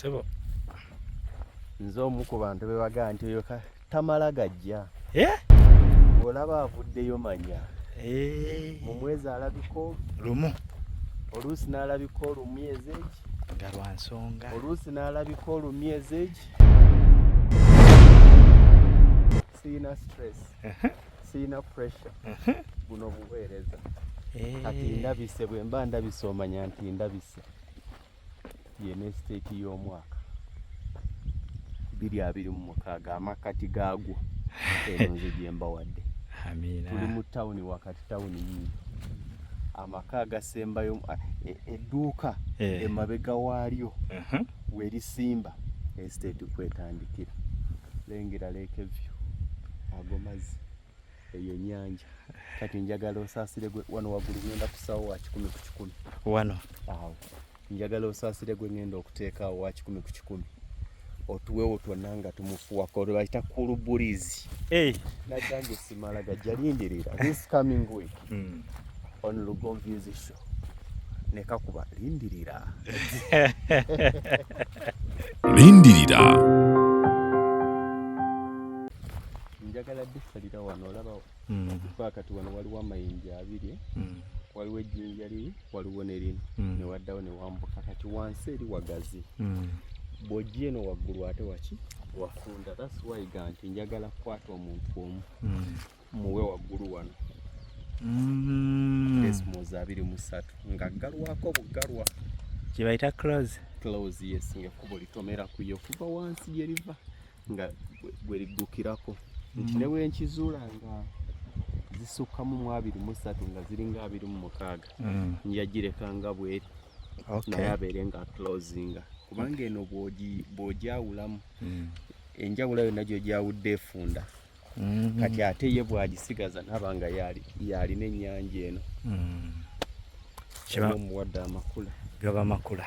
Sebo. Nzo omu ku bantu bebaga nti oyo tamala gajja. Olaba avuddeyo manya. Mu mwezi alabiko lumu. Oluusi n'alabika olumyezi eki. Nga lwa nsonga. Oluusi n'alabika olumyezi eki. Siina stress. Siina pressure. Buno buweereza. Kati ndabise bwe mba ndabise omanya nti ndabise. Yene state y'omwaka 2026 amakati gaagwo eno nze gye mbawadde. Amina. Tuli mu tawuni wakati tawuni yii amaka agasembayo edduuka emabega waalyo werisimba estate kwetandikira lengera Lake View ago mazzi eyo nyanja kati njagala osaasire gwe wano waggulu ngenda kusaawo wa 10 ku 10 wano awo njagala osaasire gwe ngenda okuteekaawo wa 10 ku 10 otuweewo twonna nga tumufuwako bayita cool breeze. Naddange simala gajja lindirira this coming week on Lugomvi's show nekakuba lindirira lindirira njagala disalira wano olabawo kati wano waliwo amayinja abiri waliwo ejjinja liri waliwo ne lino ne waddawo ne wambuka kati wansi eri wagazi bw'ojja eno waggulu ate waki wafunda. That's why ganti njagala kukwata omuntu omu muwe waggulu wano desimozi 23 nga ggalwako buggalwa kye bayita close yes ng'ekkubo litomera kuyo kuva wansi gye liva nga gwe liggukirako nti ne bwe nkizuula nga zisukkamu mu 23 nga ziringa 26 njagireka nga bweri naye abeere nga closinga kubanga eno bw'ogyawulamu enjawulo yonna gy'ogyawudde efunda kati ate ye bw'agisigaza naba nga yalina ennyanja eno omuwadde amakula gaba makula